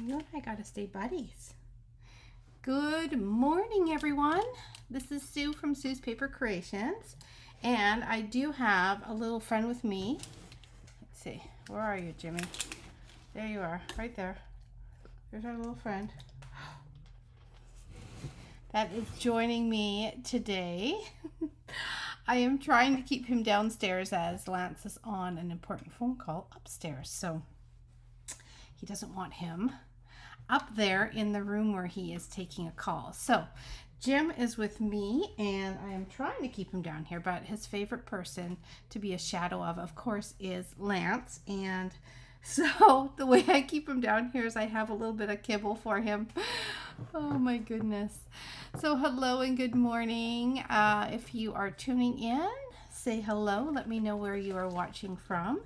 You and I gotta stay buddies. Good morning, everyone. This is Sue from Sue's Paper Creations, and I do have a little friend with me. Let's see, where are you, Jimmy? There you are, right there. There's our little friend that is joining me today. I am trying to keep him downstairs as Lance is on an important phone call upstairs, so he doesn't want him up there in the room where he is taking a call. So Jim is with me, and I am trying to keep him down here, but his favorite person to be a shadow of course, is Lance. And so the way I keep him down here is I have a little bit of kibble for him. Oh my goodness. So hello and good morning. If you are tuning in, say hello. Let me know where you are watching from.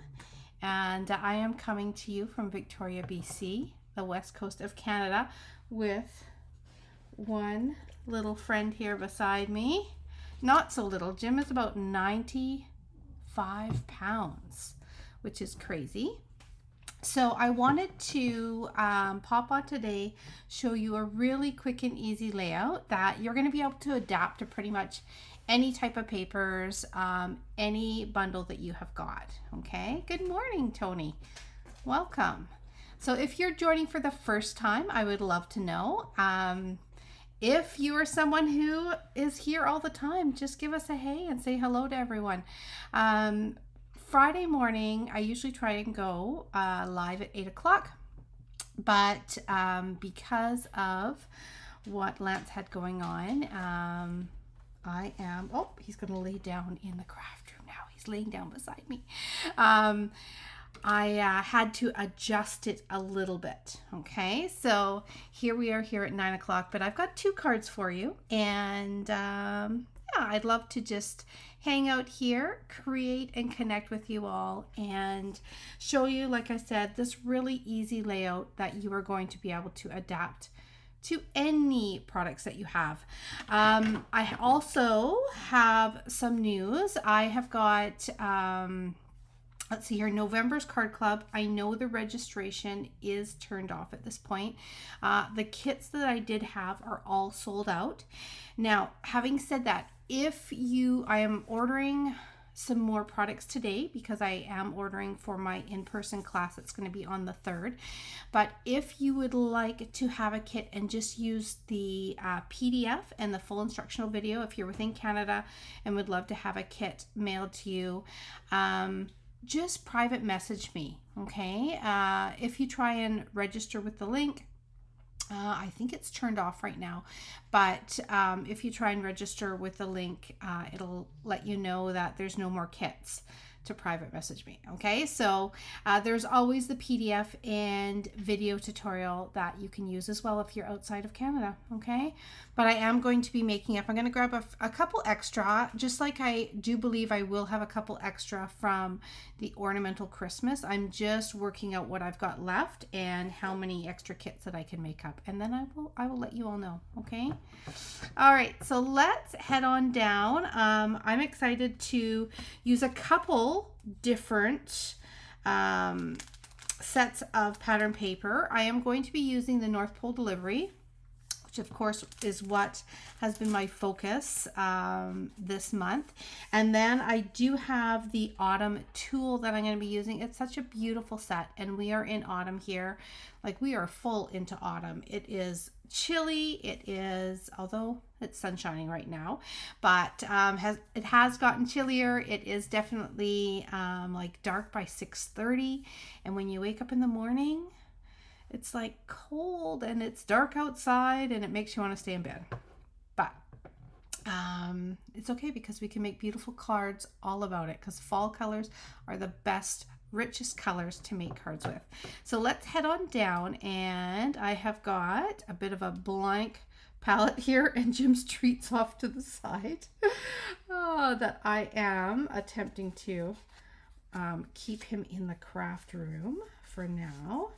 And I am coming to you from Victoria, BC, the west coast of Canada, with one little friend here beside me. Not so little. Jim is about 95 pounds, which is crazy. So I wanted to pop on today, show you a really quick and easy layout that you're going to be able to adapt to pretty much any type of papers, any bundle that you have got. Okay, good morning, Tony. Welcome. So if you're joining for the first time, I would love to know. If you are someone who is here all the time, just give us a hey and say hello to everyone. Friday morning, I usually try and go live at 8 o'clock, but because of what Lance had going on, he's going to lay down in the craft room now. He's laying down beside me. I had to adjust it a little bit. Okay, so here we are here at 9 o'clock, but I've got two cards for you, and yeah, I'd love to just hang out here, create and connect with you all, and show you, like I said, this really easy layout that you are going to be able to adapt to any products that you have. I also have some news. I have got let's see here, November's Card Club. I know the registration is turned off at this point. The kits that I did have are all sold out. Now, having said that, I am ordering some more products today because I am ordering for my in-person class that's going to be on the 3rd. But if you would like to have a kit and just use the PDF and the full instructional video, if you're within Canada and would love to have a kit mailed to you, just private message me, okay? If you try and register with the link, I think it's turned off right now, but if you try and register with the link, it'll let you know that there's no more kits to private message me. Okay, so there's always the PDF and video tutorial that you can use as well if you're outside of Canada. Okay, but I am going to be making up. I'm going to grab a couple extra, just like I do believe I will have a couple extra from the Ornamental Christmas. I'm just working out what I've got left and how many extra kits that I can make up, and then I will let you all know. Okay, all right, so let's head on down. I'm excited to use a couple different sets of pattern paper. I am going to be using the North Pole Delivery, which of course is what has been my focus this month. And then I do have the Autumn Tulle that I'm going to be using. It's such a beautiful set, and we are in autumn here. Like, we are full into autumn. It is chilly. It is, although it's sun shining right now, but it has gotten chillier. It is definitely like dark by 6:30, and when you wake up in the morning, it's like cold and it's dark outside, and it makes you want to stay in bed. But it's okay because we can make beautiful cards all about it, because fall colors are the best, richest colors to make cards with. So let's head on down, and I have got a bit of a blank palette here, and Jim's treats off to the side that I am attempting to keep him in the craft room for now.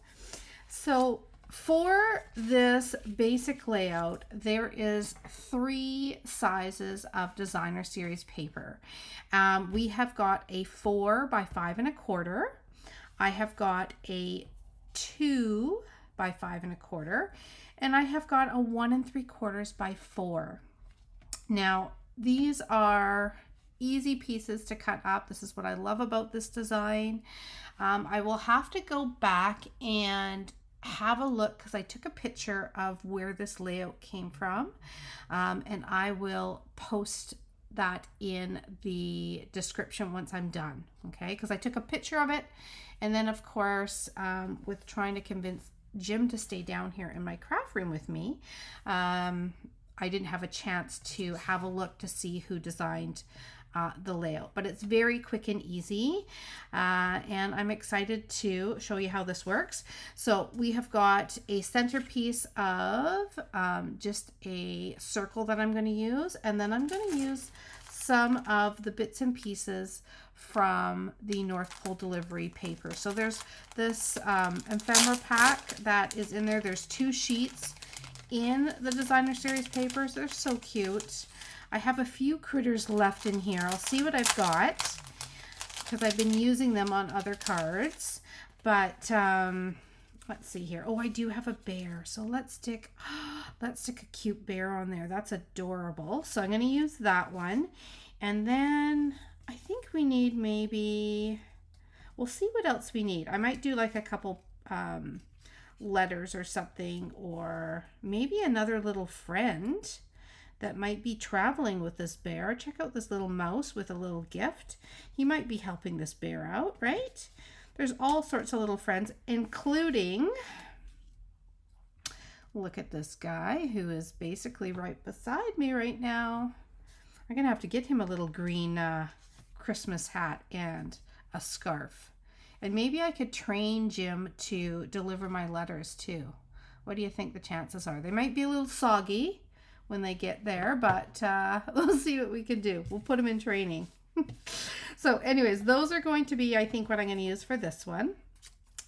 So for this basic layout, there is 3 sizes of designer series paper. We have got a 4 by 5 1/4. I have got a 2 by 5 1/4, and I have got a 1 3/4 by 4. Now these are easy pieces to cut up. This is what I love about this design. I will have to go back and have a look because I took a picture of where this layout came from, and I will post that in the description once I'm done, okay? Because I took a picture of it, and then of course with trying to convince Jim to stay down here in my craft room with me, I didn't have a chance to have a look to see who designed the layout, but it's very quick and easy, and I'm excited to show you how this works. So we have got a centerpiece of just a circle that I'm going to use, and then I'm going to use some of the bits and pieces from the North Pole delivery paper. So there's this ephemera pack that is in there. There's 2 sheets in the designer series papers. They're so cute. I have a few critters left in here. I'll see what I've got because I've been using them on other cards. But let's see here. Oh, I do have a bear. So let's stick a cute bear on there. That's adorable. So I'm going to use that one. And then I think we need maybe, we'll see what else we need. I might do like a couple letters or something, or maybe another little friend that might be traveling with this bear. Check out this little mouse with a little gift. He might be helping this bear out, right? There's all sorts of little friends, including, look at this guy who is basically right beside me right now. I'm gonna have to get him a little green Christmas hat and a scarf. And maybe I could train Jim to deliver my letters too. What do you think the chances are? They might be a little soggy when they get there, but we'll see what we can do. We'll put them in training. So anyways, those are going to be, I think, what I'm going to use for this one.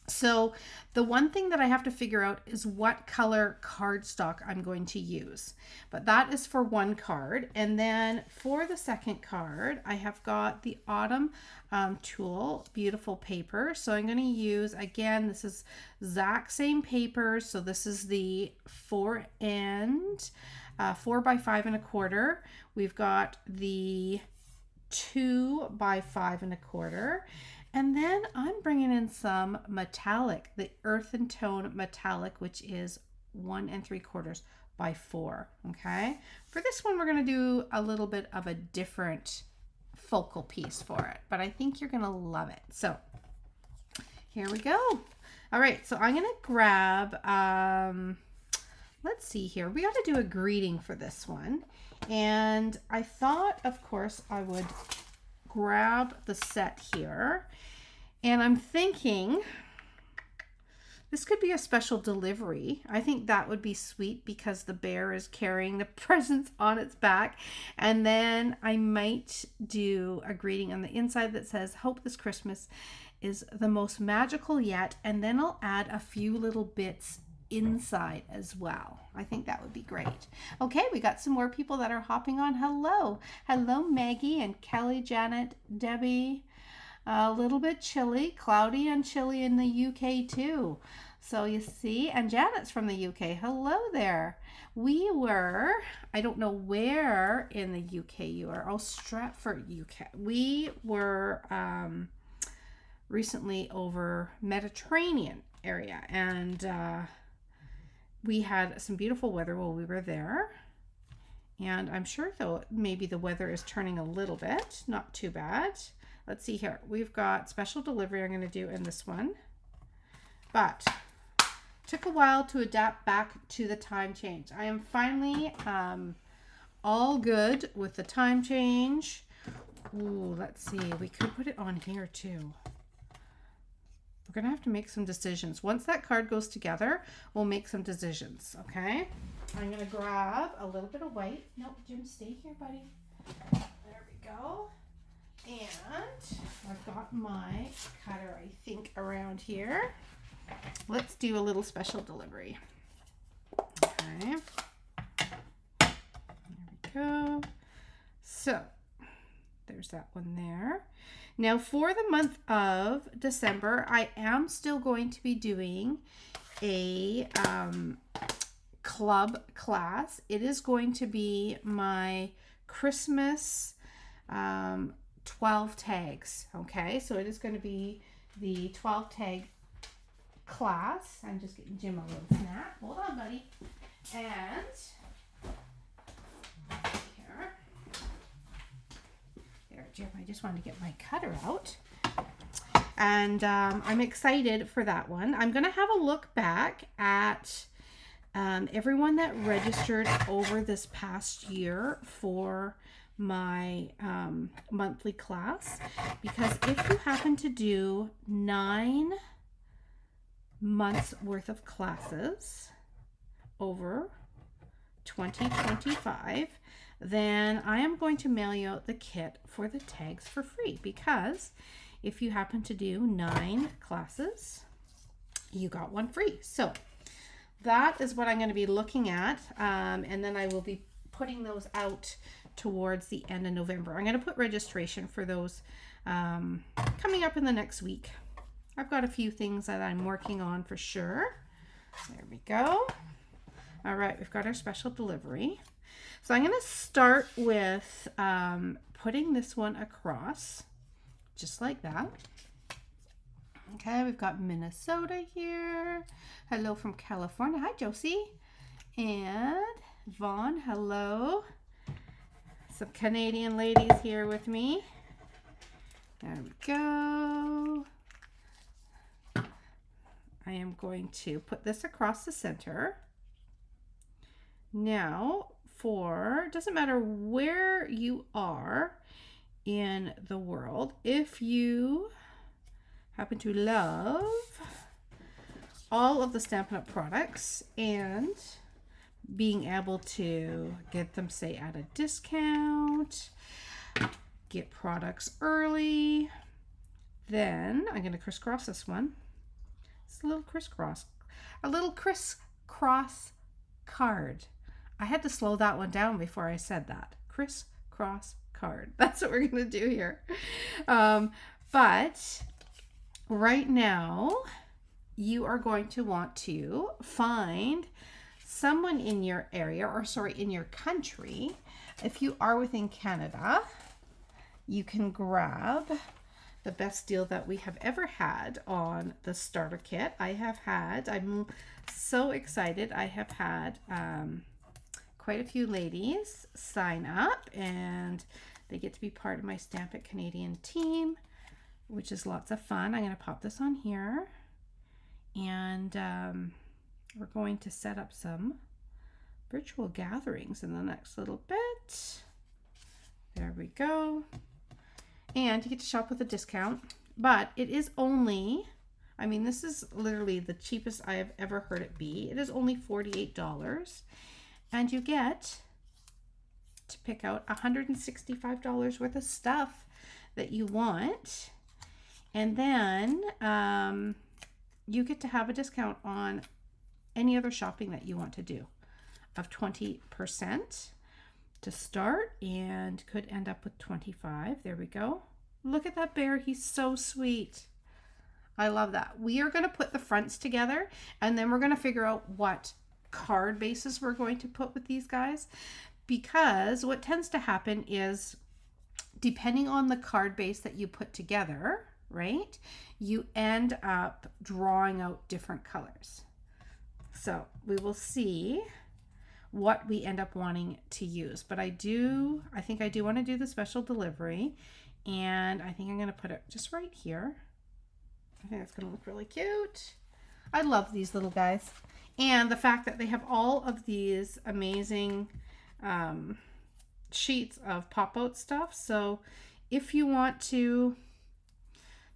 So the one thing that I have to figure out is what color cardstock I'm going to use, but that is for one card. And then for the second card, I have got the Autumn Tulle beautiful paper. So I'm going to use, again, this is exact same paper. So this is the 4 by 5 1/4. We've got the 2 by 5 1/4. And then I'm bringing in some metallic, the Earth and Tone metallic, which is 1 3/4 by 4. Okay. For this one, we're going to do a little bit of a different focal piece for it, but I think you're going to love it. So here we go. All right. So I'm going to grab, let's see here. We got to do a greeting for this one. And I thought, of course, I would grab the set here. And I'm thinking this could be a special delivery. I think that would be sweet because the bear is carrying the presents on its back. And then I might do a greeting on the inside that says, "Hope this Christmas is the most magical yet." And then I'll add a few little bits inside as well. I think that would be great. Okay, we got some more people that are hopping on. Hello. Hello, Maggie and Kelly, Janet, Debbie. A little bit chilly, cloudy and chilly in the UK too. So you see, and Janet's from the UK. Hello there. We were, I don't know where in the UK you are. Oh, Stratford, UK. We were recently over Mediterranean area, and we had some beautiful weather while we were there. And I'm sure though maybe the weather is turning a little bit, not too bad. Let's see here. We've got special delivery I'm going to do in this one. But took a while to adapt back to the time change. I am finally all good with the time change. Ooh, let's see. We could put it on here too. We're going to have to make some decisions. Once that card goes together, we'll make some decisions, okay? I'm going to grab a little bit of white. Nope, Jim, stay here, buddy. There we go. And I've got my cutter, I think, around here. Let's do a little special delivery. Okay. There we go. So, there's that one there. Now for the month of December, I am still going to be doing a club class. It is going to be my Christmas 12 tags. Okay, so it is going to be the 12 tag class. I'm just getting Jim a little snack. Hold on, buddy. And here, there, Jim. I just wanted to get my cutter out. And I'm excited for that one. I'm going to have a look back at everyone that registered over this past year for my monthly class, because if you happen to do 9 months worth of classes over 2025, then I am going to mail you out the kit for the tags for free, because if you happen to do 9 classes, you got one free. So that is what I'm going to be looking at, and then I will be putting those out towards the end of November. I'm going to put registration for those coming up in the next week. I've got a few things that I'm working on for sure. There we go. All right, we've got our special delivery. So I'm going to start with putting this one across, just like that. Okay, we've got Minnesota here. Hello from California. Hi, Josie. And Vaughn, hello. Some Canadian ladies here with me. There we go. I am going to put this across the center. Now, doesn't matter where you are in the world, if you happen to love all of the Stampin' Up! Products and being able to get them, say, at a discount, get products early, then I'm going to crisscross this one. It's a little crisscross card. I had to slow that one down before I said that. Crisscross card. That's what we're going to do here. But right now, you are going to want to find someone in your area, or sorry, in your country. If you are within Canada, you can grab the best deal that we have ever had on the starter kit. I'm so excited. I have had quite a few ladies sign up, and they get to be part of my Stamp It Canadian team, which is lots of fun. I'm going to pop this on here, and we're going to set up some virtual gatherings in the next little bit. There we go. And you get to shop with a discount, but it is only, I mean, this is literally the cheapest I have ever heard it be. It is only $48, and you get to pick out $165 worth of stuff that you want, and then you get to have a discount on any other shopping that you want to do of 20% to start, and could end up with 25. There we go. Look at that bear. He's so sweet. I love that. We are going to put the fronts together, and then we're going to figure out what card bases we're going to put with these guys, because what tends to happen is, depending on the card base that you put together, right, you end up drawing out different colors. So we will see what we end up wanting to use, but I think I do want to do the special delivery, and I think I'm going to put it just right here. I think it's going to look really cute. I love these little guys, and the fact that they have all of these amazing sheets of pop-out stuff. So if you want to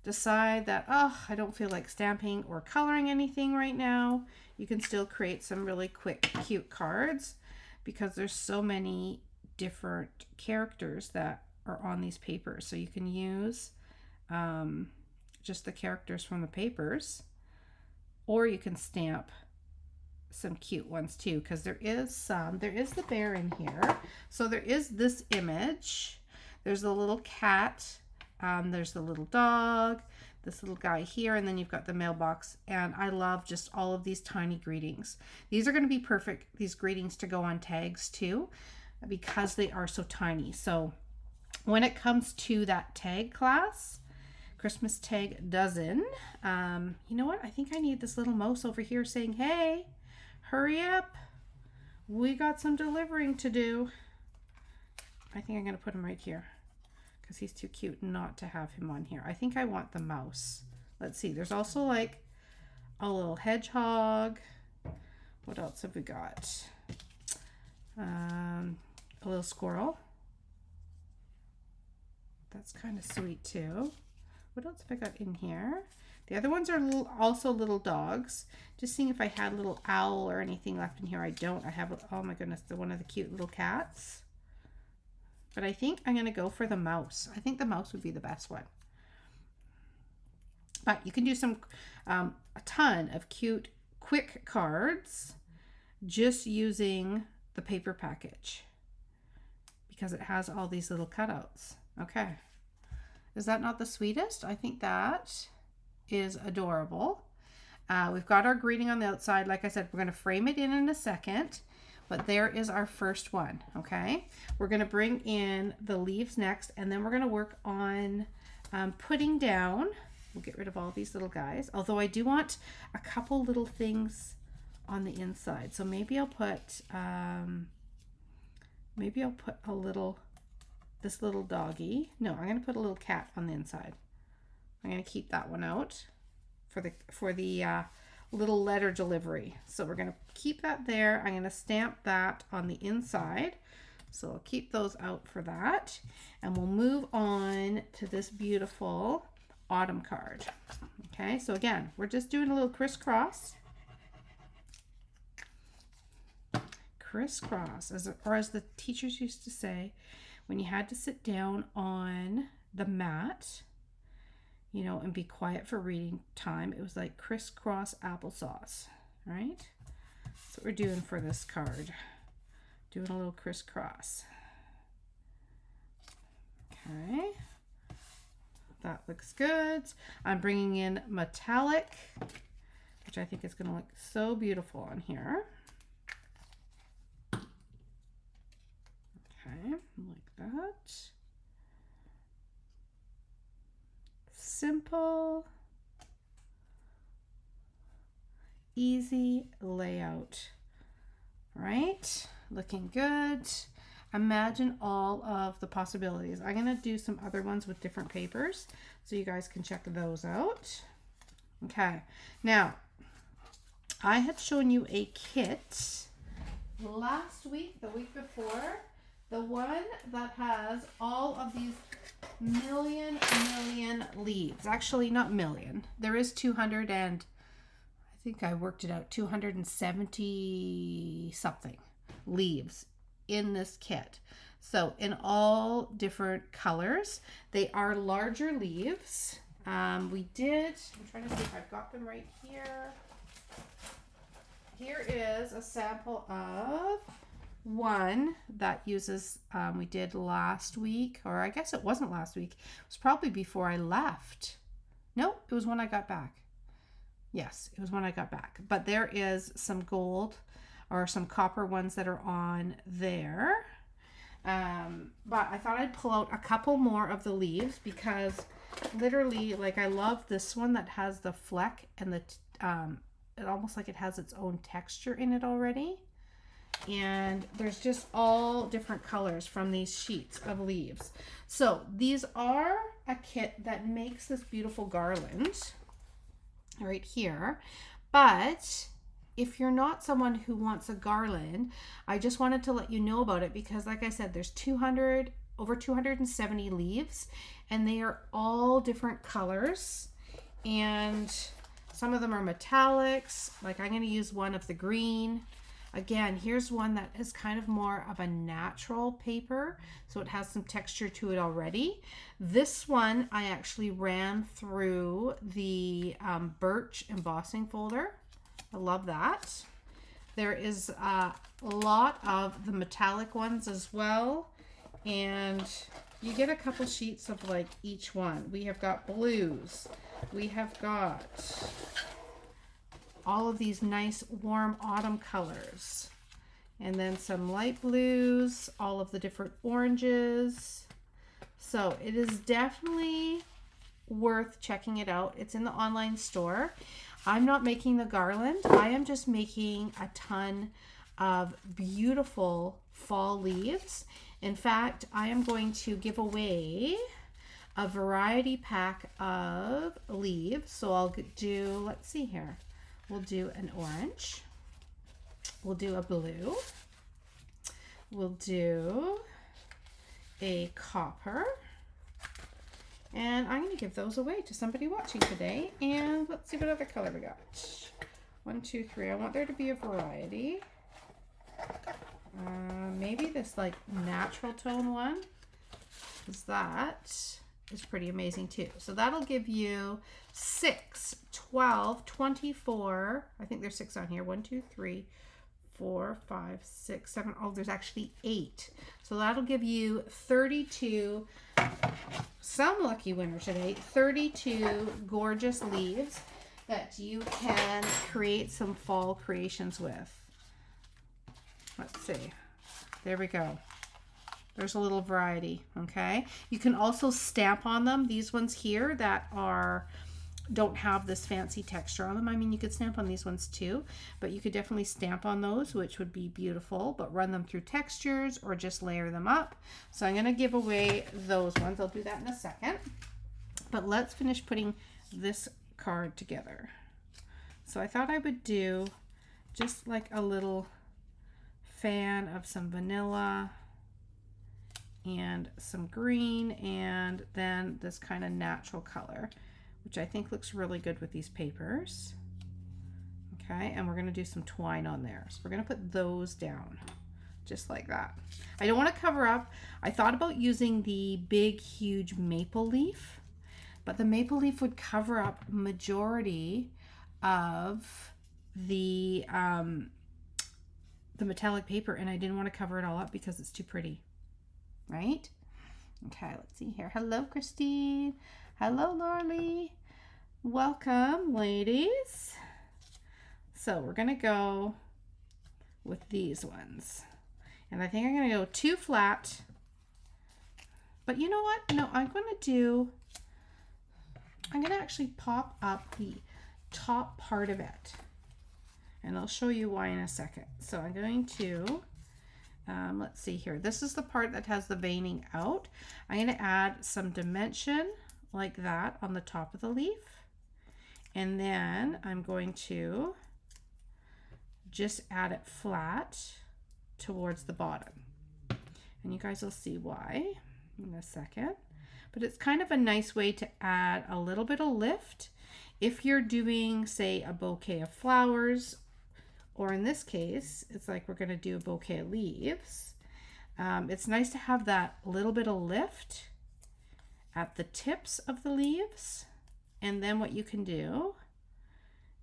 decide that, oh, I don't feel like stamping or coloring anything right now, you can still create some really quick, cute cards, because there's so many different characters that are on these papers. So you can use just the characters from the papers, or you can stamp some cute ones too, because there is the bear in here. So there is this image, there's the little cat, there's the little dog, this little guy here, and then you've got the mailbox. And I love just all of these tiny greetings. These are going to be perfect, these greetings, to go on tags too, because they are so tiny. So when it comes to that tag class, Christmas tag dozen, you know what? I think I need this little mouse over here saying, hey, hurry up. We got some delivering to do. I think I'm going to put him right here because he's too cute not to have him on here. I think I want the mouse. Let's see. There's also like a little hedgehog. What else have we got? A little squirrel. That's kind of sweet too. What else have I got in here? The other ones are also little dogs. Just seeing if I had a little owl or anything left in here. I don't. I have, oh my goodness, one of the cute little cats. But I think I'm going to go for the mouse. I think the mouse would be the best one. But you can do some, a ton of cute, quick cards just using the paper package because it has all these little cutouts. Okay. Is that not the sweetest? I think that is adorable. We've got our greeting on the outside. Like I said, we're going to frame it in a second, but there is our first one. Okay, we're going to bring in the leaves next, and then we're going to work on putting down. We'll get rid of all these little guys, although I do want a couple little things on the inside. So maybe I'll put a little, this little doggy. No, I'm going to put a little cat on the inside. I'm going to keep that one out for the little letter delivery. So we're going to keep that there. I'm going to stamp that on the inside. So I'll keep those out for that. And we'll move on to this beautiful autumn card. Okay, so again, we're just doing a little crisscross. Crisscross, or as the teachers used to say, when you had to sit down on the mat, you know, and be quiet for reading time, it was like crisscross applesauce, right? That's what we're doing for this card. Doing a little crisscross. Okay. That looks good. I'm bringing in metallic, which I think is going to look so beautiful on here. Okay, like that. Simple, easy layout, right? Looking good. Imagine all of the possibilities. I'm going to do some other ones with different papers so you guys can check those out. Okay, now I had shown you a kit last week, the week before, the one that has all of these million leaves. Actually, not million. There is 200 and I think I worked it out, 270 something leaves in this kit. So in all different colors. They are larger leaves. I'm trying to see if I've got them right here. Here is a sample of one that uses, we did last week, or I guess it wasn't last week. It was probably before I left. No, it was when I got back. Yes, it was when I got back. But there is some gold or some copper ones that are on there. But I thought I'd pull out a couple more of the leaves because literally, like, I love this one that has the fleck and the, it almost like it has its own texture in it already. And there's just all different colors from these sheets of leaves. So these are a kit that makes this beautiful garland right here. But if you're not someone who wants a garland, I just wanted to let you know about it because, like I said, there's over 270 leaves, and they are all different colors, and some of them are metallics. Like, I'm going to use one of the green. Again, here's one that is kind of more of a natural paper, so it has some texture to it already. This one I actually ran through the birch embossing folder. I love that. There is a lot of the metallic ones as well, and you get a couple sheets of like each one. We have got blues, we have got all of these nice warm autumn colors. And then some light blues, all of the different oranges. So it is definitely worth checking it out. It's in the online store. I'm not making the garland. I am just making a ton of beautiful fall leaves. In fact, I am going to give away a variety pack of leaves. So I'll do, let's see here. We'll do an orange. We'll do a blue. We'll do a copper. And I'm going to give those away to somebody watching today. And let's see what other color we got. 1, 2, 3. I want there to be a variety. Maybe this like natural tone one. Because that is pretty amazing too. So that'll give you 6, 12, 24. I think there's 6 on here. 1, 2, 3, 4, 5, 6, 7. Oh, there's actually 8. So that'll give you 32. Some lucky winner today. 32 gorgeous leaves that you can create some fall creations with. Let's see. There we go. There's a little variety, okay? You can also stamp on them. These ones here that don't have this fancy texture on them. I mean, you could stamp on these ones too, but you could definitely stamp on those, which would be beautiful, but run them through textures or just layer them up. So I'm going to give away those ones. I'll do that in a second. But let's finish putting this card together. So I thought I would do just like a little fan of some vanilla and some green, and then this kind of natural color, which I think looks really good with these papers. Okay, and we're going to do some twine on there. So we're going to put those down just like that. I don't want to cover up. I thought about using the big, huge maple leaf, but the maple leaf would cover up majority of the metallic paper, and I didn't want to cover it all up because it's too pretty, right? Okay, let's see here. Hello, Christine. Hello, Lorley. Welcome, ladies. So we're going to go with these ones. And I think I'm going to go too flat. But you know what? No, I'm going to actually pop up the top part of it. And I'll show you why in a second. So I'm going to, let's see here. This is the part that has the veining out. I'm going to add some dimension like that on the top of the leaf. And then I'm going to just add it flat towards the bottom. And you guys will see why in a second. But it's kind of a nice way to add a little bit of lift. If you're doing, say, a bouquet of flowers, or in this case, it's like we're going to do a bouquet of leaves. It's nice to have that little bit of lift at the tips of the leaves. And then what you can do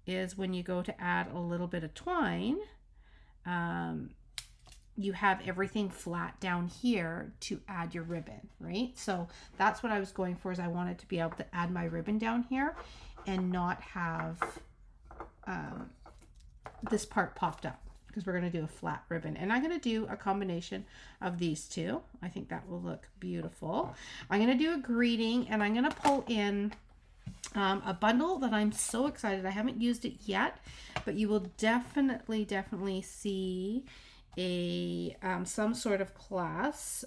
is when you go to add a little bit of twine, you have everything flat down here to add your ribbon, right? So that's what I was going for, is I wanted to be able to add my ribbon down here and not have this part popped up, because we're going to do a flat ribbon. And I'm going to do a combination of these two. I think that will look beautiful. I'm going to do a greeting, and I'm going to pull in a bundle that I'm so excited. I haven't used it yet, but you will definitely see a some sort of class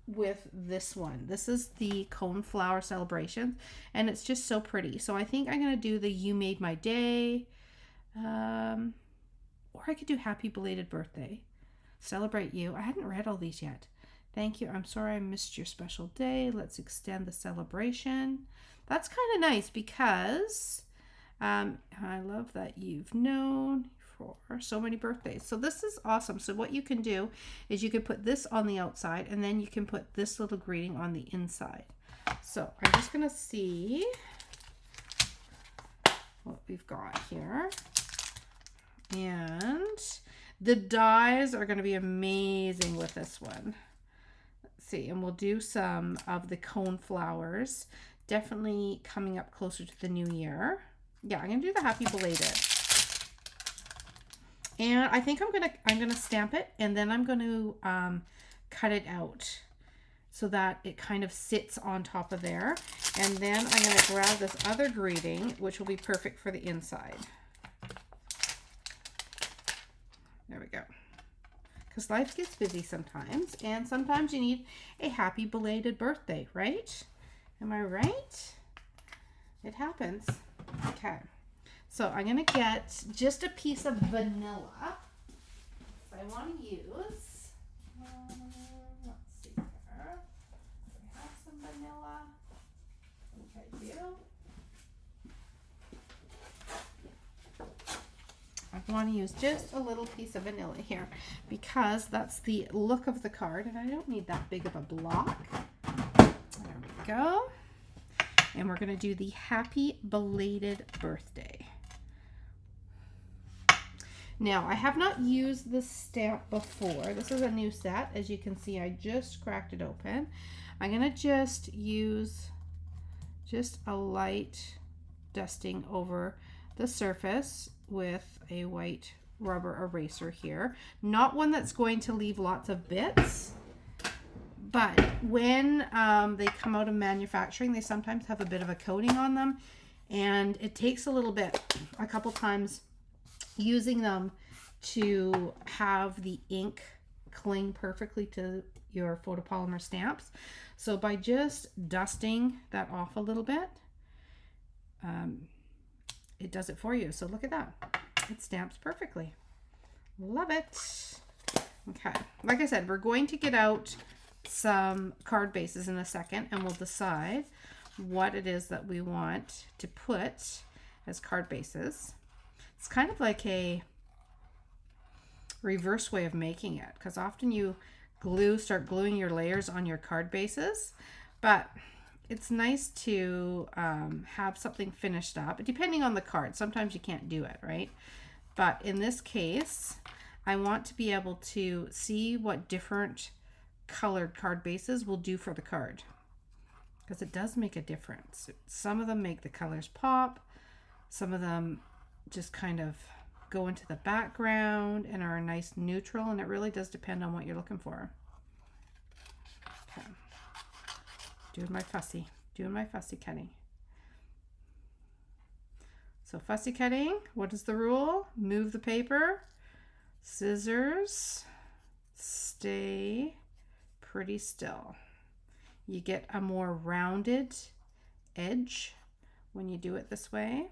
with this one. This is the Cone Flower Celebration, and it's just so pretty. So I think I'm going to do the You Made My Day, or I could do Happy Belated Birthday, Celebrate You. I hadn't read all these yet. Thank you. I'm sorry I missed your special day. Let's extend the celebration. That's kind of nice, because I love that you've known for so many birthdays. So this is awesome. So what you can do is you can put this on the outside, and then you can put this little greeting on the inside. So I'm just going to see what we've got here. And the dies are going to be amazing with this one. Let's see, and we'll do some of the cone flowers definitely coming up closer to the new year. Yeah, I'm gonna do the happy belated. And I think I'm gonna stamp it, and then I'm gonna cut it out so that it kind of sits on top of there. And then I'm gonna grab this other greeting, which will be perfect for the inside. There we go. Because life gets busy sometimes, and sometimes you need a happy belated birthday, right? Am I right? It happens. Okay. So I'm going to get just a piece of vanilla. I want to use, let's see here. Do I have some vanilla? I think I do. I want to use just a little piece of vanilla here because that's the look of the card, and I don't need that big of a block. There we go. And we're going to do the happy belated birthday. Now, I have not used this stamp before. This is a new set. As you can see, I just cracked it open. I'm going to just use just a light dusting over the surface with a white rubber eraser here. Not one that's going to leave lots of bits, but when they come out of manufacturing, they sometimes have a bit of a coating on them, and it takes a little bit, a couple times using them to have the ink cling perfectly to your photopolymer stamps. So by just dusting that off a little bit, it does it for you. So look at that. It stamps perfectly. Love it. Okay. Like I said, we're going to get out some card bases in a second, and we'll decide what it is that we want to put as card bases. It's kind of like a reverse way of making it, because often you start gluing your layers on your card bases, but it's nice to have something finished up, depending on the card. Sometimes you can't do it, right? But in this case, I want to be able to see what different colored card bases will do for the card, because it does make a difference. Some of them make the colors pop, some of them just kind of go into the background and are a nice neutral, and it really does depend on what you're looking for. Okay. Doing my fussy cutting. So fussy cutting, what is the rule? Move the paper, scissors, stay pretty still. You get a more rounded edge when you do it this way.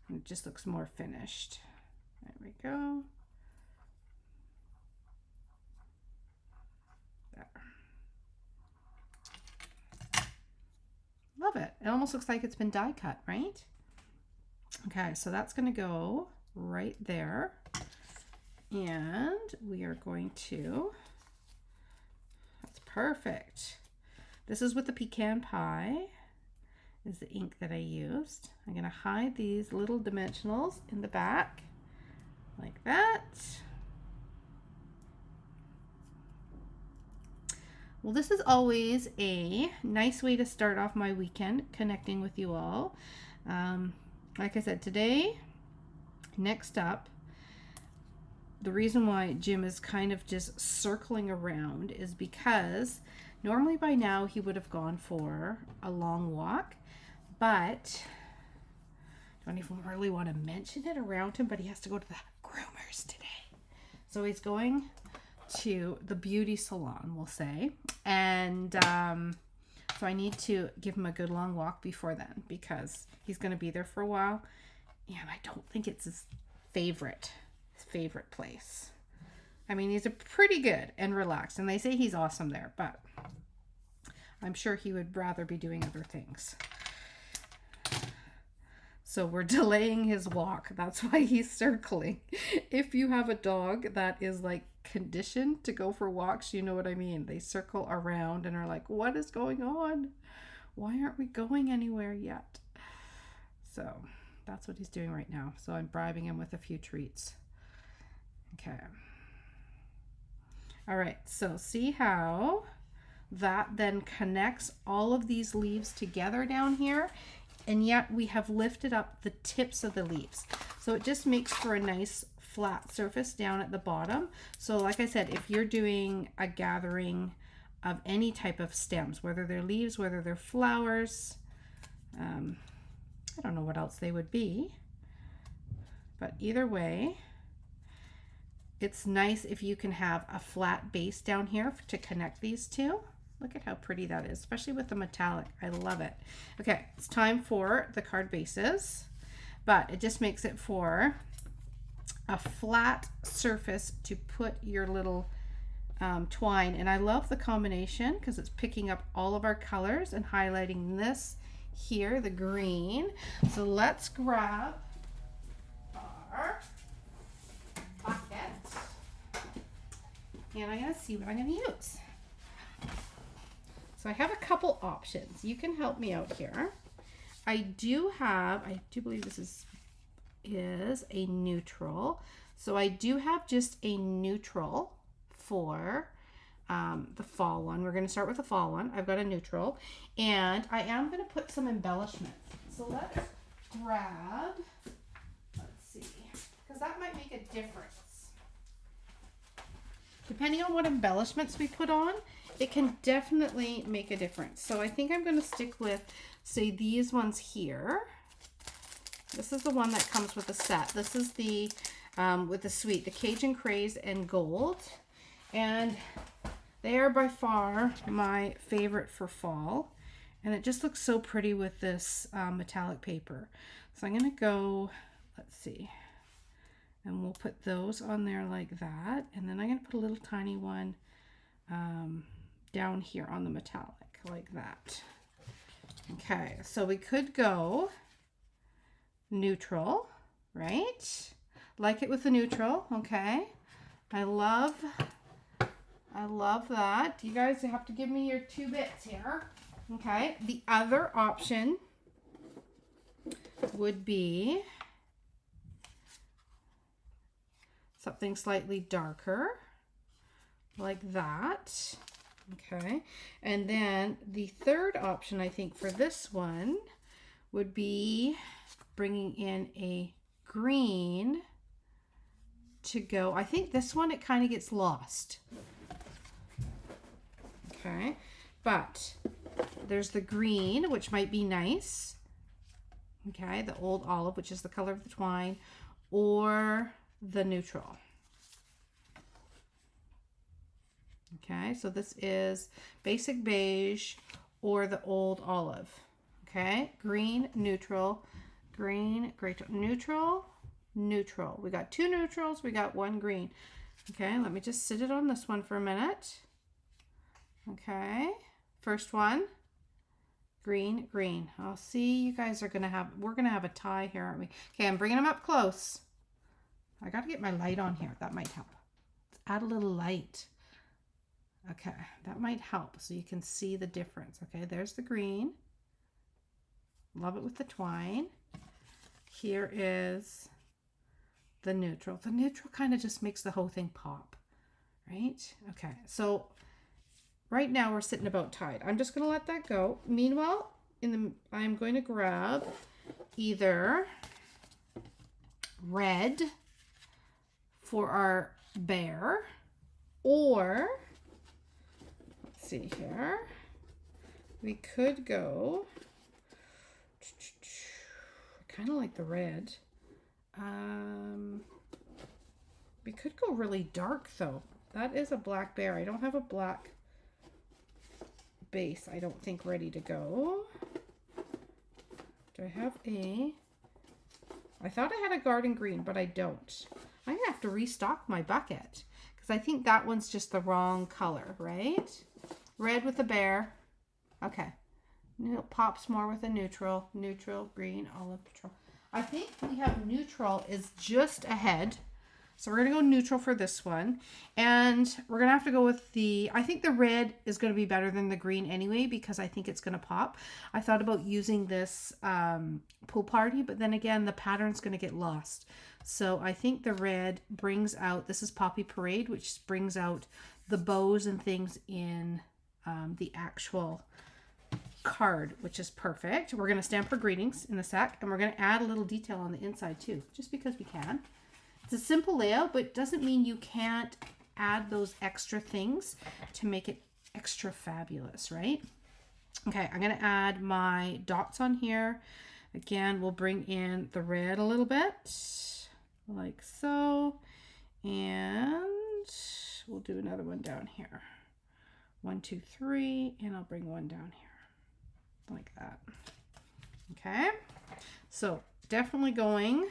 And it just looks more finished. There we go. There. Love it. It almost looks like it's been die cut, right? Okay, so that's going to go right there. And we are going to, that's perfect. This is with the pecan pie, is the ink that I used. I'm going to hide these little dimensionals in the back like that. Well, this is always a nice way to start off my weekend, connecting with you all. Like I said, today, next up, the reason why Jim is kind of just circling around is because normally by now he would have gone for a long walk, but I don't even really want to mention it around him, but he has to go to the groomers today. So he's going to the beauty salon, we'll say, and so I need to give him a good long walk before then, because he's going to be there for a while, and I don't think it's his favorite place. I mean, he's a pretty good and relaxed, and they say he's awesome there, but I'm sure he would rather be doing other things. So we're delaying his walk. That's why he's circling. If you have a dog that is like conditioned to go for walks, you know what I mean. They circle around and are like, what is going on? Why aren't we going anywhere yet? So that's what he's doing right now. So I'm bribing him with a few treats. Okay. All right. So see how that then connects all of these leaves together down here, and yet we have lifted up the tips of the leaves. So it just makes for a nice flat surface down at the bottom. So like I said, if you're doing a gathering of any type of stems, whether they're leaves, whether they're flowers, I don't know what else they would be, but either way, it's nice if you can have a flat base down here to connect these two. Look at how pretty that is, especially with the metallic. I love it. Okay, it's time for the card bases, but it just makes it for a flat surface to put your little twine. And I love the combination because it's picking up all of our colors and highlighting this here, the green. So let's grab our bucket and I'm going to see what I'm going to use. So I have a couple options. You can help me out here. I do believe this is a neutral. So I do have just a neutral for the fall one. We're going to start with the fall one. I've got a neutral, and I am going to put some embellishments. So let's grab, let's see, because that might make a difference. Depending on what embellishments we put on, it can definitely make a difference. So I think I'm going to stick with, say, these ones here. This is the one that comes with the set. This is the, with the sweet, the Cajun Craze and Gold. And they are by far my favorite for fall. And it just looks so pretty with this metallic paper. So I'm going to go, let's see. And we'll put those on there like that. And then I'm going to put a little tiny one down here on the metallic like that. Okay, so we could go neutral, right? Like it with the neutral, okay? I love that. You guys have to give me your 2 bits here. Okay, the other option would be something slightly darker, like that. Okay, and then the third option, I think, for this one would be bringing in a green to go. I think this one, it kind of gets lost. Okay, but there's the green, which might be nice. Okay, the old olive, which is the color of the twine, or the neutral. Okay, so this is basic beige or the old olive. Okay, green, neutral, green, great, neutral, neutral. We got 2 neutrals, we got 1 green. Okay, let me just sit it on this one for a minute. Okay, first one, green, green. I'll see, you guys are gonna have, we're gonna have a tie here, aren't we? Okay, I'm bringing them up close. I gotta get my light on here, that might help. Let's add a little light. Okay, that might help so you can see the difference. Okay, there's the green. Love it with the twine. Here is the neutral. The neutral kind of just makes the whole thing pop, right? Okay, so right now we're sitting about tied. I'm just going to let that go. Meanwhile, I'm going to grab either red for our bear, or let's see here, we could go, I kind of like the red. We could go really dark though. That is a black bear. I don't have a black base, I don't think, ready to go. Do I have I thought I had a garden green, but I don't. I'm gonna have to restock my bucket because I think that one's just the wrong color, right? Red with a bear. Okay. It pops more with a neutral. Neutral, green, olive, neutral. I think we have neutral is just ahead. So we're going to go neutral for this one. And we're going to have to go with I think the red is going to be better than the green anyway, because I think it's going to pop. I thought about using this pool party, but then again, the pattern's going to get lost. So I think the red brings out, this is Poppy Parade, which brings out the bows and things in the actual card, which is perfect. We're going to stamp our greetings in a sec, and we're going to add a little detail on the inside too, just because we can. It's a simple layout, but it doesn't mean you can't add those extra things to make it extra fabulous, right? Okay, I'm going to add my dots on here. Again, we'll bring in the red a little bit, like so, and we'll do another one down here. 1, 2, 3, and I'll bring one down here, like that. Okay, so definitely going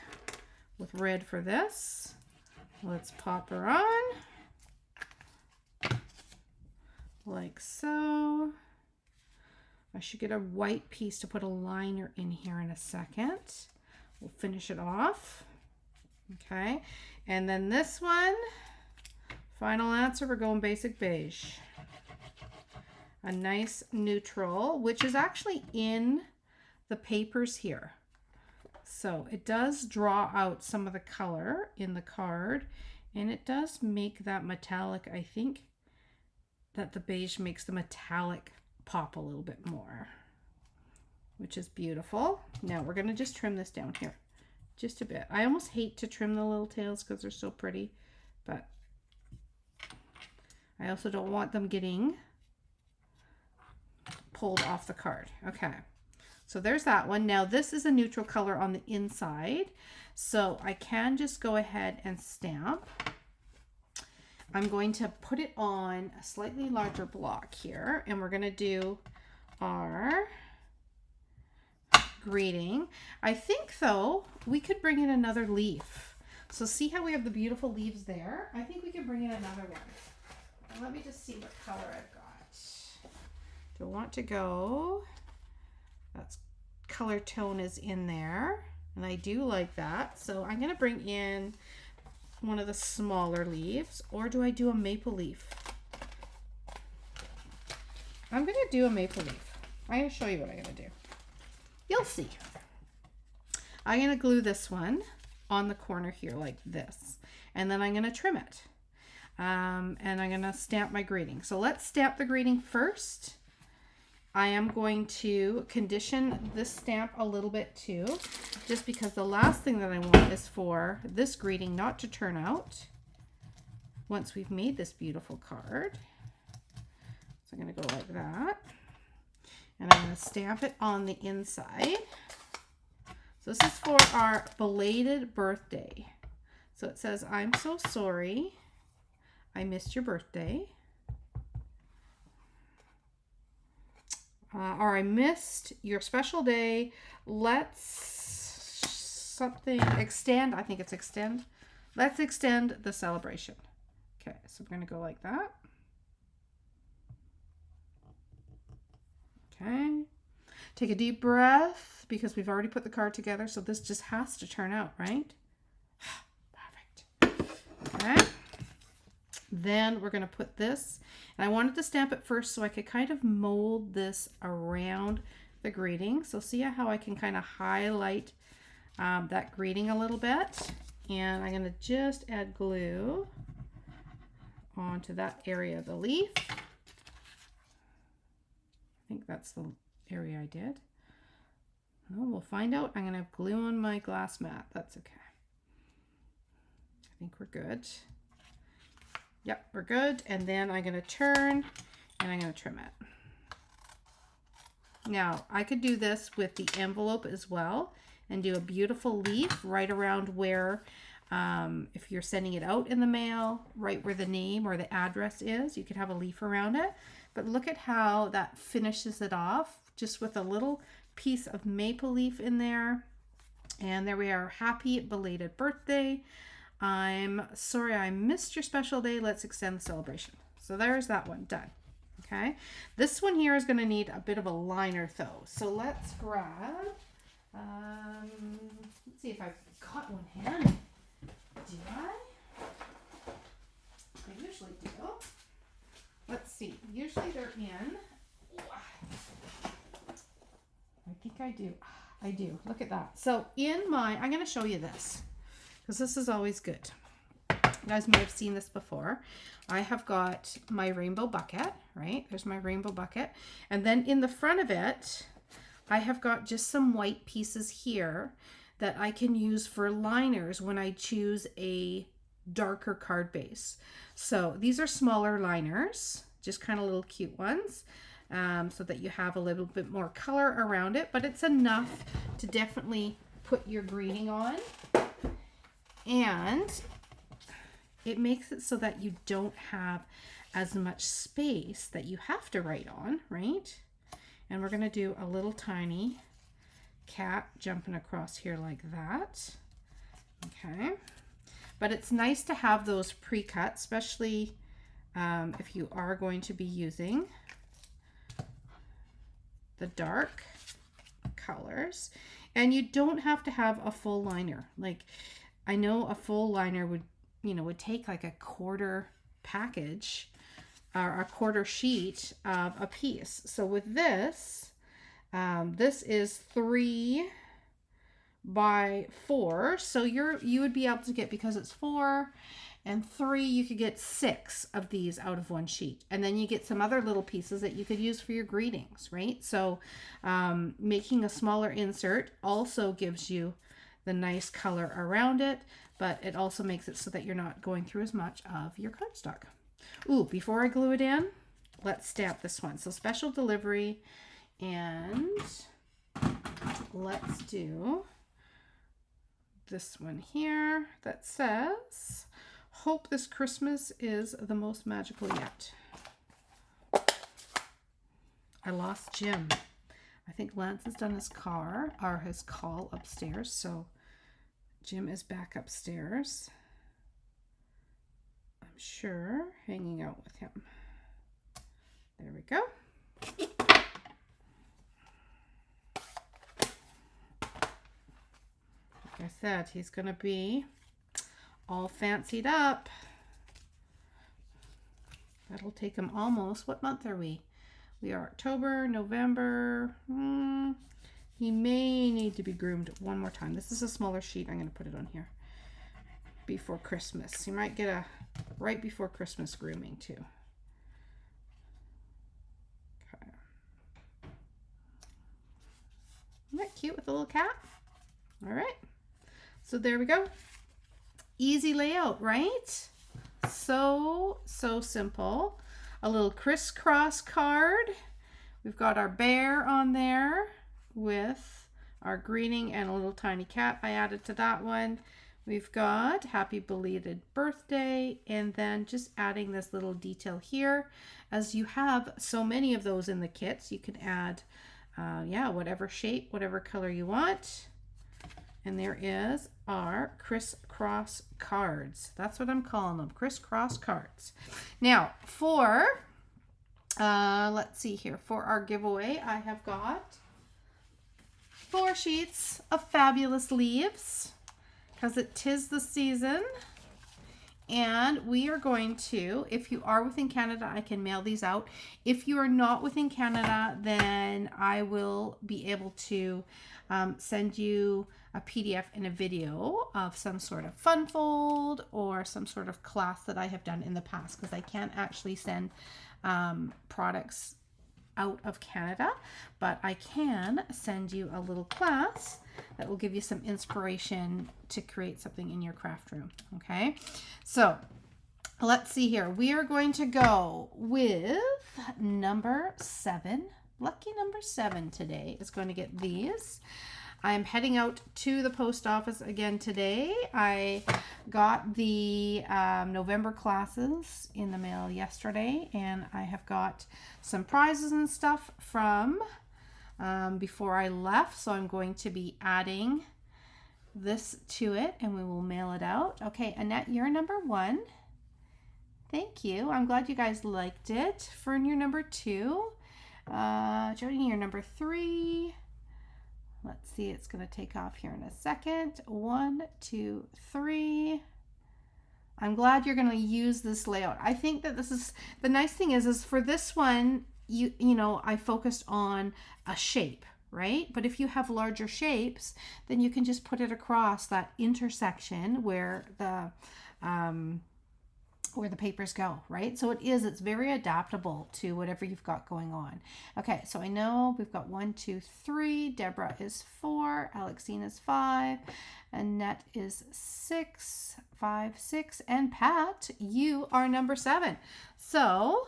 with red for this. Let's pop her on, like so. I should get a white piece to put a liner in here in a second. We'll finish it off. Okay, and then this one, final answer, we're going basic beige. A nice neutral, which is actually in the papers here. So it does draw out some of the color in the card, and it does make that metallic. I think that the beige makes the metallic pop a little bit more, which is beautiful. Now we're going to just trim this down here just a bit. I almost hate to trim the little tails because they're so pretty, but I also don't want them getting pulled off the card. Okay, so there's that one. Now this is a neutral color on the inside, so I can just go ahead and stamp. I'm going to put it on a slightly larger block here, and we're going to do our greeting. I think, though, we could bring in another leaf. So see how we have the beautiful leaves there? I think we could bring in another one. And let me just see what color I've got. Do I want to go? That's color tone is in there, and I do like that. So I'm going to bring in one of the smaller leaves, or do I do a maple leaf? I'm going to do a maple leaf. I'm going to show you what I'm going to do. You'll see. I'm going to glue this one on the corner here like this, and then I'm going to trim it. And I'm going to stamp my greeting. So let's stamp the greeting first. I am going to condition this stamp a little bit too, just because the last thing that I want is for this greeting not to turn out once we've made this beautiful card. So I'm going to go like that, and I'm going to stamp it on the inside. So this is for our belated birthday. So it says, "I'm so sorry I missed your birthday." Or I missed your special day. Let's something extend. I think it's extend. Let's extend the celebration. Okay, so we're going to go like that. Okay. Take a deep breath because we've already put the card together. So this just has to turn out, right? Perfect. Okay. Then we're going to put this, and I wanted to stamp it first so I could kind of mold this around the greeting. So see how I can kind of highlight that greeting a little bit, and I'm going to just add glue onto that area of the leaf. I think that's the area I did. Well, we'll find out. I'm going to have glue on my glass mat. That's okay. I think we're good. Yep, we're good. And then I'm going to turn and I'm going to trim it. Now, I could do this with the envelope as well and do a beautiful leaf right around where, if you're sending it out in the mail, right where the name or the address is, you could have a leaf around it. But look at how that finishes it off, just with a little piece of maple leaf in there. And there we are. Happy belated birthday. I'm sorry I missed your special day. Let's extend the celebration. So there's that one done. Okay. This one here is going to need a bit of a liner though. So let's grab, let's see if I've got one handy. Do I? I usually do. Let's see. Usually they're in. I think I do. I do. Look at that. So in my, I'm going to show you this, because this is always good. You guys might have seen this before. I have got my rainbow bucket, right? There's my rainbow bucket. And then in the front of it, I have got just some white pieces here that I can use for liners when I choose a darker card base. So these are smaller liners, just kind of little cute ones, so that you have a little bit more color around it, but it's enough to definitely put your greeting on. And it makes it so that you don't have as much space that you have to write on, right? And we're going to do a little tiny cat jumping across here like that. Okay. But it's nice to have those pre-cut, especially if you are going to be using the dark colors. And you don't have to have a full liner. Like, I know a full liner would take like a quarter package or a quarter sheet of a piece. So with this, this is 3 by 4. So you would be able to get, because it's 4 and 3, you could get 6 of these out of one sheet. And then you get some other little pieces that you could use for your greetings, right? So making a smaller insert also gives you the nice color around it, but it also makes it so that you're not going through as much of your cardstock. Ooh, before I glue it in, let's stamp this one. So special delivery, and let's do this one here that says, hope this Christmas is the most magical yet. I lost Jim. I think Lance has done his call upstairs, so Jim is back upstairs, I'm sure, hanging out with him. There we go. Like I said, he's going to be all fancied up. That'll take him almost, what month are we? We are October, November. He may need to be groomed one more time. This is a smaller sheet. I'm going to put it on here before Christmas. You might get a right before Christmas grooming too. Okay. Isn't that cute with the little cat? All right. So there we go. Easy layout, right? So simple. A little crisscross card. We've got our bear on there with our greeting and a little tiny cat I added to that one. We've got happy belated birthday, and then just adding this little detail here. As you have so many of those in the kits, you can add whatever shape, whatever color you want. And there is our crisscross cards. That's what I'm calling them, crisscross cards. Now for let's see here, for our giveaway, I have got 4 sheets of fabulous leaves, because it 'tis the season. And we are going to, if you are within Canada, I can mail these out. If you are not within Canada, then I will be able to send you a PDF and a video of some sort of fun fold or some sort of class that I have done in the past, because I can't actually send products out of Canada, but I can send you a little class that will give you some inspiration to create something in your craft room. Okay, so let's see here. We are going to go with number 7. Lucky number 7 today is going to get these. I'm heading out to the post office again today. I got the November classes in the mail yesterday, and I have got some prizes and stuff from before I left. So I'm going to be adding this to it, and we will mail it out. Okay, Annette, you're number 1. Thank you. I'm glad you guys liked it. Fern, you're number 2. Jody, you're number 3. Let's see, it's going to take off here in a second. 1, 2, 3. I'm glad you're going to use this layout. I think that this is, the nice thing is for this one, you know, I focused on a shape, right? But if you have larger shapes, then you can just put it across that intersection where the where the papers go, right? So it's very adaptable to whatever you've got going on. Okay, so I know we've got 1, 2, 3. Deborah is 4. Alexine is 5. Annette is 6. 5, 6. And Pat, you are number 7. So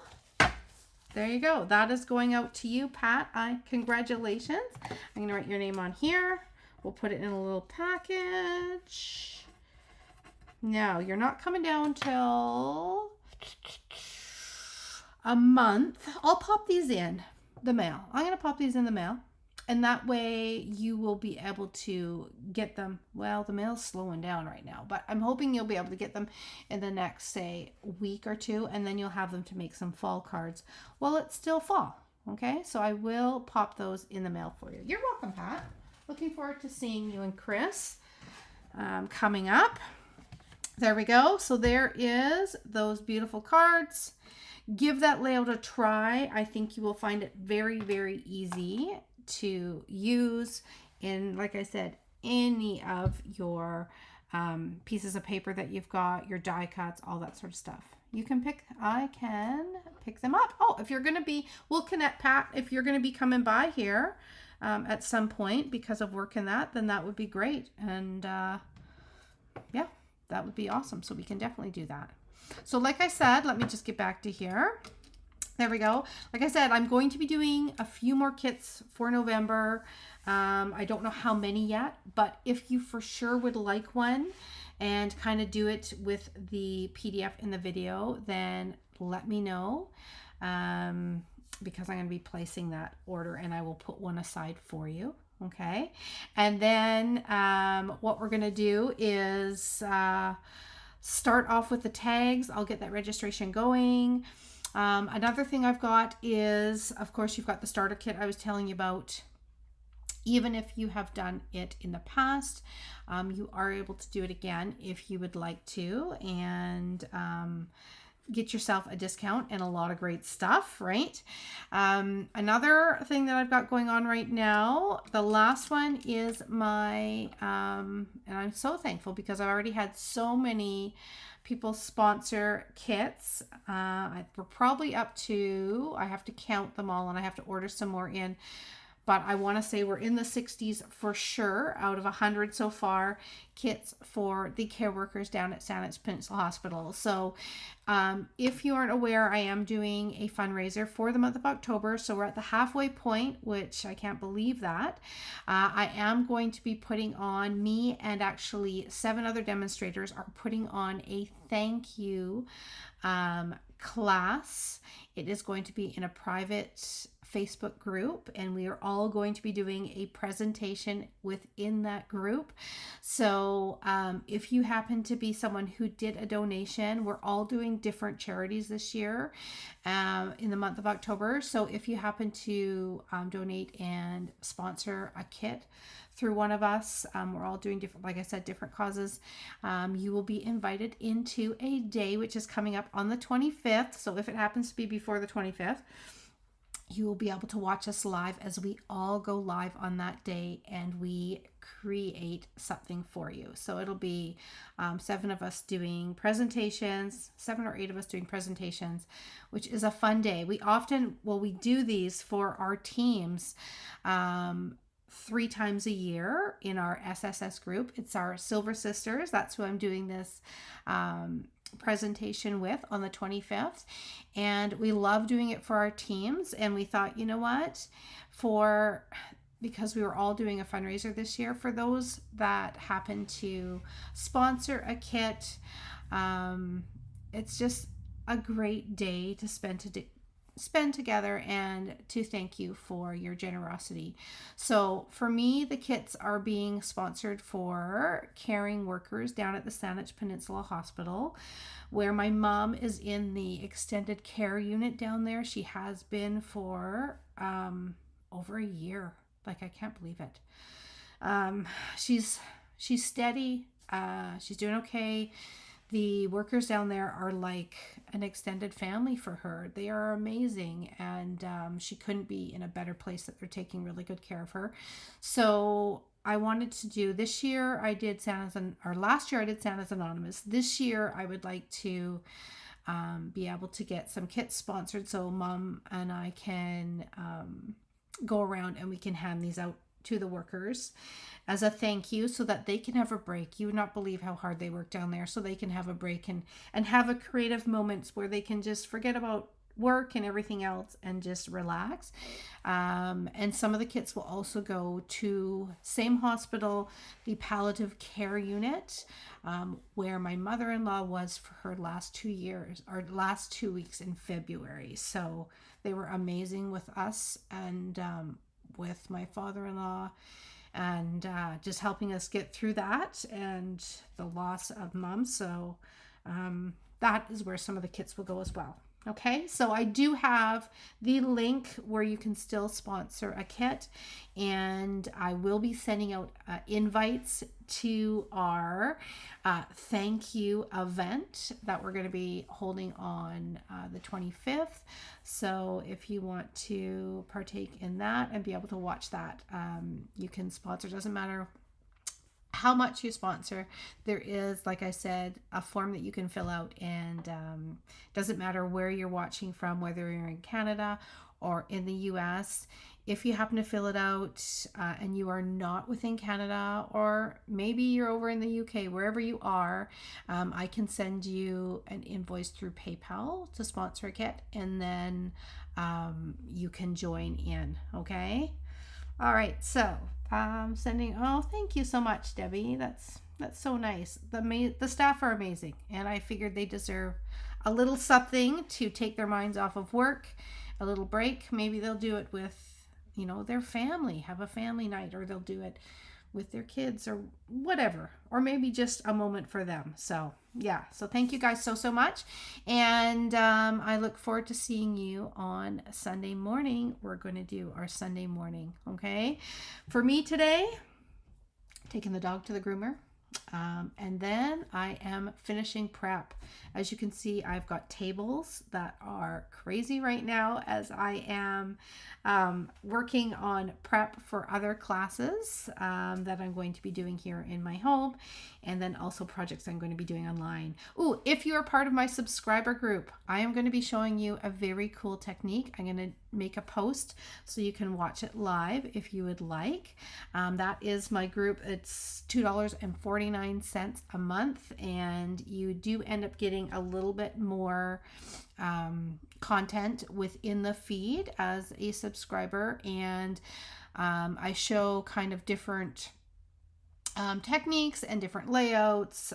there you go. That is going out to you, Pat. Congratulations. I'm going to write your name on here. We'll put it in a little package. No, you're not coming down till a month. I'll pop these in the mail. I'm going to pop these in the mail. And that way you will be able to get them. Well, the mail's slowing down right now, but I'm hoping you'll be able to get them in the next, say, week or two. And then you'll have them to make some fall cards while it's still fall. Okay, so I will pop those in the mail for you. You're welcome, Pat. Looking forward to seeing you and Chris coming up. There we go. So there is those beautiful cards. Give that layout a try. I think you will find it very, very easy to use in, like I said, any of your pieces of paper that you've got, your die cuts, all that sort of stuff. I can pick them up. Oh, if you're going to be, we'll connect, Pat. If you're going to be coming by here at some point because of work and that, then that would be great. And yeah. That would be awesome. So we can definitely do that. So like I said, let me just get back to here. There we go. Like I said, I'm going to be doing a few more kits for November. I don't know how many yet, but if you for sure would like one and kind of do it with the PDF in the video, then let me know. Because I'm going to be placing that order and I will put one aside for you. Okay, and then what we're going to do is start off with the tags. I'll get that registration going. Another thing I've got is, of course, you've got the starter kit I was telling you about. Even if you have done it in the past, you are able to do it again if you would like to, and get yourself a discount and a lot of great stuff, right? Another thing that I've got going on right now, the last one is my, and I'm so thankful because I've already had so many people sponsor kits. We're probably up to, I have to count them all and I have to order some more in. But I want to say we're in the 60s for sure out of 100 so far, kits for the care workers down at Saanich Peninsula Hospital. So if you aren't aware, I am doing a fundraiser for the month of October. So we're at the halfway point, which I can't believe that. I am going to be putting on, me and actually 7 other demonstrators are putting on a thank you class. It is going to be in a private Facebook group, and we are all going to be doing a presentation within that group. So if you happen to be someone who did a donation, we're all doing different charities this year in the month of October. So if you happen to donate and sponsor a kit through one of us, we're all doing different, like I said, different causes. You will be invited into a day which is coming up on the 25th. So if it happens to be before the 25th, you will be able to watch us live as we all go live on that day and we create something for you. So it'll be 7 of us doing presentations, 7 or 8 of us doing presentations, which is a fun day. We do these for our teams 3 times a year in our SSS group. It's our Silver Sisters. That's who I'm doing this presentation with on the 25th, and we love doing it for our teams. And we thought, you know what, because we were all doing a fundraiser this year, for those that happen to sponsor a kit, it's just a great day to spend together and to thank you for your generosity. So for me, the kits are being sponsored for caring workers down at the Saanich Peninsula Hospital, where my mom is in the extended care unit down there. She has been for over a year. Like, I can't believe it. She's steady. She's doing okay. The workers down there are like an extended family for her. They are amazing, and she couldn't be in a better place that they're taking really good care of her. So I wanted to do, this year I did last year I did Santa's Anonymous. This year I would like to be able to get some kits sponsored so Mom and I can go around and we can hand these out to the workers as a thank you so that they can have a break. You would not believe how hard they work down there, so they can have a break and have a creative moments where they can just forget about work and everything else and just relax. And some of the kits will also go to same hospital, the palliative care unit, where my mother-in-law was for her last 2 years or last 2 weeks in February. So they were amazing with us and with my father-in-law, and just helping us get through that and the loss of Mom. So that is where some of the kits will go as well. Okay, so I do have the link where you can still sponsor a kit, and I will be sending out invites to our thank you event that we're going to be holding on the 25th. So if you want to partake in that and be able to watch that, you can sponsor. Doesn't matter how much you sponsor. There is, like I said, a form that you can fill out, and doesn't matter where you're watching from, whether you're in Canada or in the US. If you happen to fill it out and you are not within Canada, or maybe you're over in the UK, wherever you are, I can send you an invoice through PayPal to sponsor a kit, and then you can join in. Okay. All right, so sending, oh, thank you so much, Debbie. That's so nice. The staff are amazing, and I figured they deserve a little something to take their minds off of work, a little break. Maybe they'll do it with, their family, have a family night, or they'll do it with their kids or whatever, or maybe just a moment for them. So yeah, so thank you guys so much, and I look forward to seeing you on Sunday morning. We're going to do our Sunday morning. Okay, for me today, taking the dog to the groomer, and then I am finishing prep. As you can see, I've got tables that are crazy right now as I am working on prep for other classes that I'm going to be doing here in my home, and then also projects I'm going to be doing online. Ooh, if you are part of my subscriber group, I am going to be showing you a very cool technique. I'm going to make a post so you can watch it live if you would like. That is my group. It's $2.49 a month, and you do end up getting a little bit more content within the feed as a subscriber, and I show kind of different techniques and different layouts.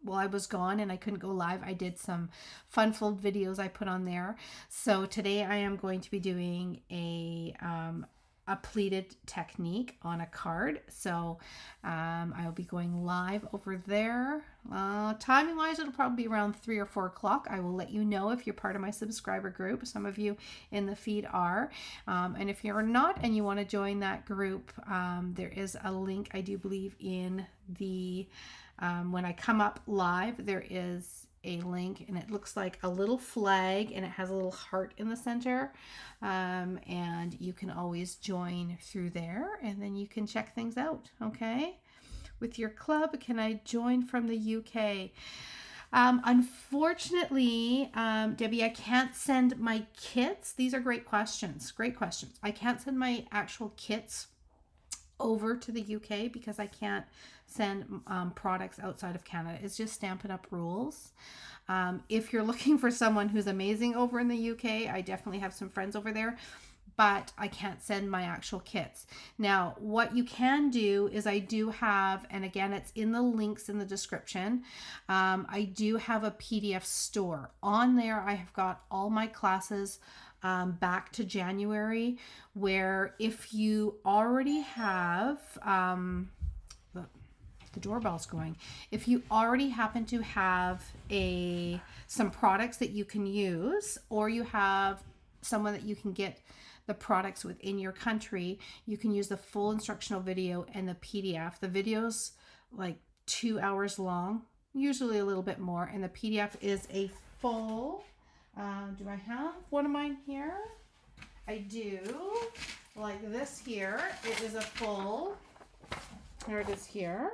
While I was gone and I couldn't go live, I did some fun-filled videos I put on there. So today I am going to be doing a pleated technique on a card. So I'll be going live over there. Timing wise, it'll probably be around 3 or 4 o'clock. I will let you know if you're part of my subscriber group. Some of you in the feed are. And if you're not and you want to join that group, there is a link, I do believe, in the when I come up live, there is a link, and it looks like a little flag, and it has a little heart in the center, and you can always join through there, and then you can check things out. Okay, with your club. Can I join from the UK? Unfortunately, Debbie, I can't send my kits. These are great questions. I can't send my actual kits over to the UK because I can't send products outside of Canada. It's just Stampin' Up! Rules. If you're looking for someone who's amazing over in the UK, I definitely have some friends over there, but I can't send my actual kits. Now, what you can do is I do have, and again, it's in the links in the description, I do have a PDF store. On there, I have got all my classes back to January, where if you already have, the doorbell's going, if you already happen to have some products that you can use, or you have someone that you can get the products within your country, you can use the full instructional video and the PDF. The video's like 2 hours long, usually a little bit more, and the PDF is a full, do I have one of mine here? I do. Like this here, it is a full, there it is here.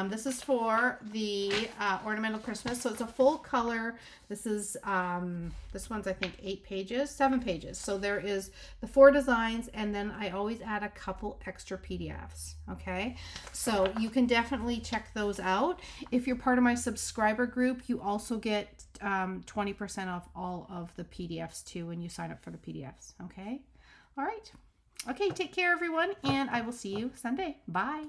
This is for the Ornamental Christmas. So it's a full color. This is, this one's, I think, 7 pages. So there is the 4 designs, and then I always add a couple extra PDFs. Okay. So you can definitely check those out. If you're part of my subscriber group, you also get 20% off all of the PDFs too when you sign up for the PDFs. Okay. All right. Okay. Take care, everyone. And I will see you Sunday. Bye.